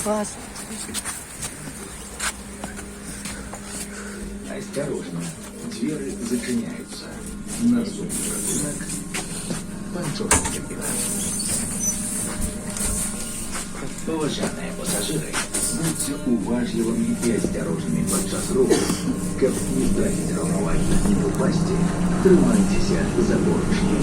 Класс. Осторожно, двери зачиняются. Наступный рынок. Контроль терминал. Уважаемые пассажиры, будьте уважливыми и осторожными подчас руху. Каб не втратить равновагие и не упасть, тримайтеся за поручни.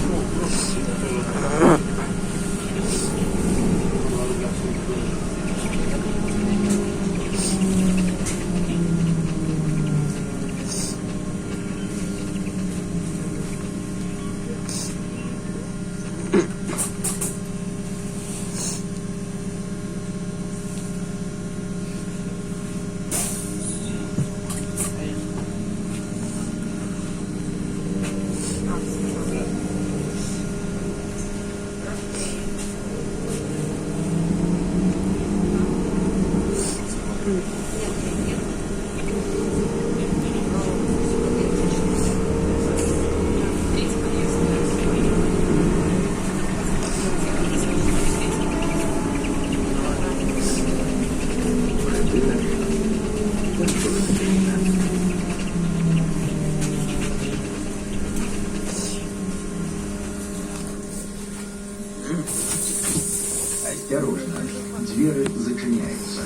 Осторожно, двери зачиняются.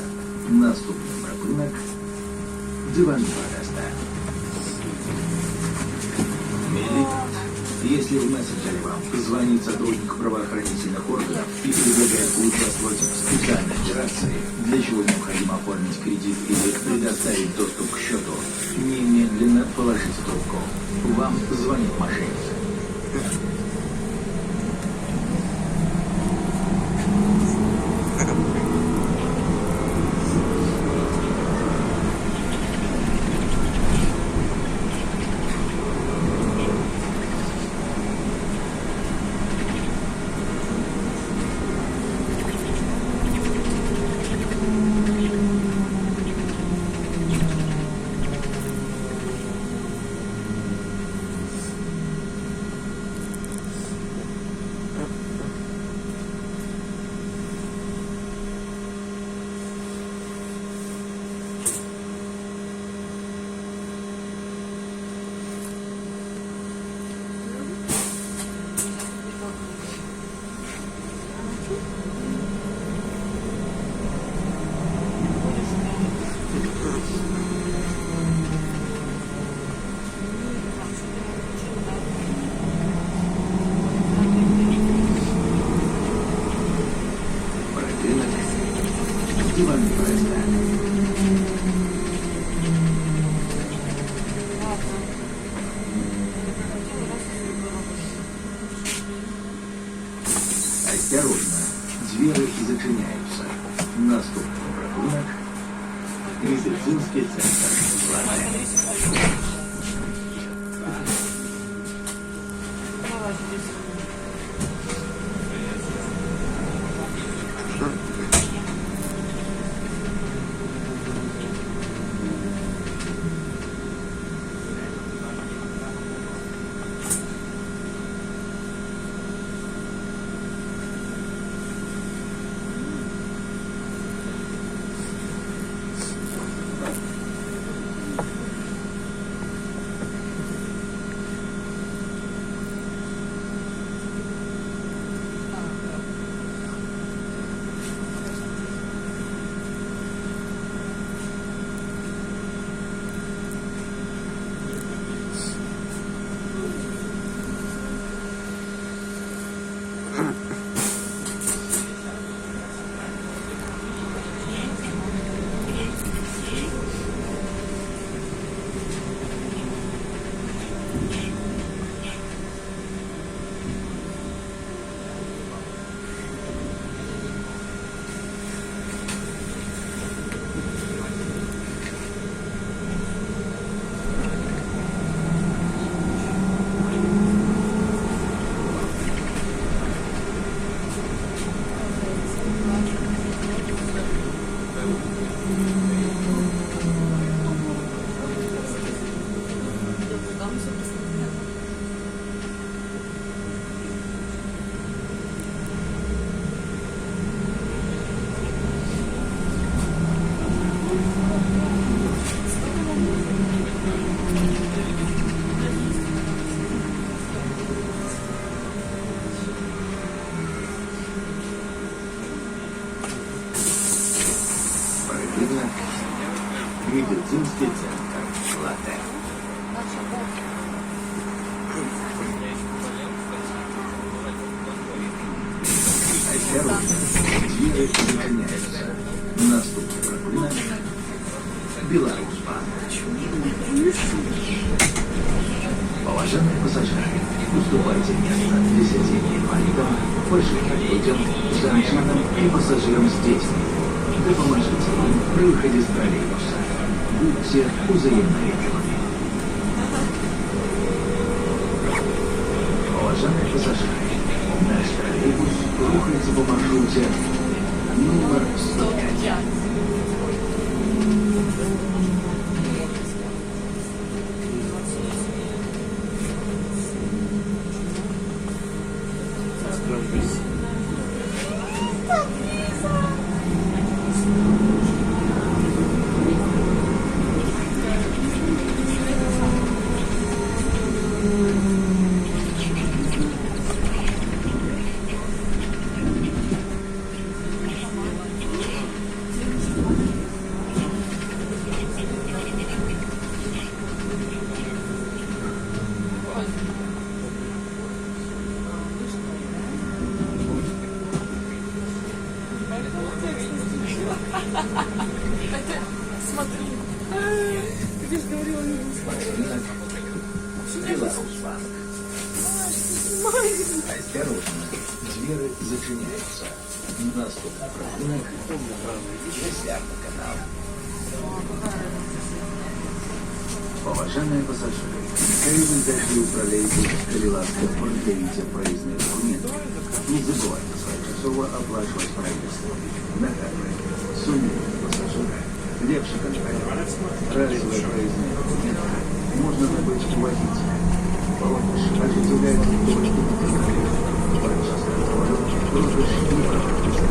Наступный рынок. Диван Бадаста. Милитант, если в мессенджере вам звонит сотрудник правоохранительных органов и предлагает поучаствовать в специальной операции, для чего необходимо оформить кредит или предоставить доступ к счету, немедленно положите трубку. Вам звонит мошенник. Диван Бадаста. Осторожно, двери зачиняются. Наступный рынок. Медицинский центр. Ладно. Мультицентр «Латте». Осторожно, двери зачиняются. Наступит рынок. Беларусьбанк. Уважаемые пассажиры, уступайте место для сидения инвалидам, пожилым людям, женщинам и пассажирам с детьми. Да поможите им при выходе с троллейбуса. Будьте взаимновежливыми. Уважаемые пассажиры, наш троллейбус рухается по маршруте номер 105. Смотри. Ты же говорила, не Беларусьбанк. Осторожно, двери зачиняются. Наступный рынок. Веслярный канал. Уважаемые пассажиры, коли вы зашли в троллейбус, коли ласка, предъявите проездные документы. Не забывайте своечасово оплачивать проезд. Нагадываем, сумму пассажира, лепший контроль, разовые проездные документы можно забыть у водителя. Помощь осуществляется только на контроле. Проезд с контролем, розыгрыш не проводится.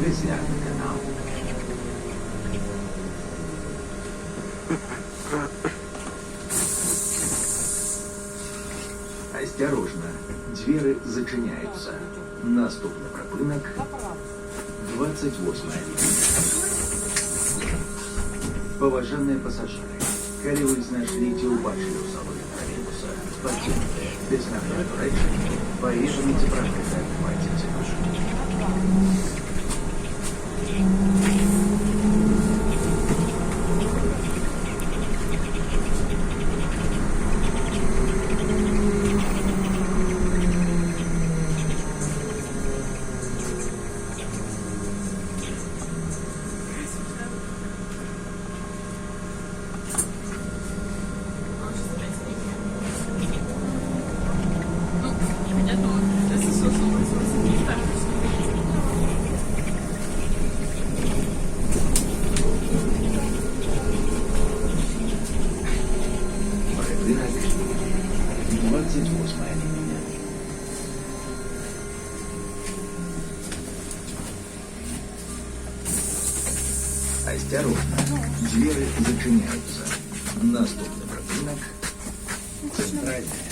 Резервный канал. Осторожно, двери зачиняються. Наступний припинок 28 лінія. Поважанные пассажиры, коли вы знайшли ці убачили у салоне троллейбуса, покиньте без нагляду речі, поїжджайте прожити отмывайте тянушки. Понятно, das ist so, не так. Припинок 28 лінія. Осторожно, двери зачиняются. Наступний припинок центральная.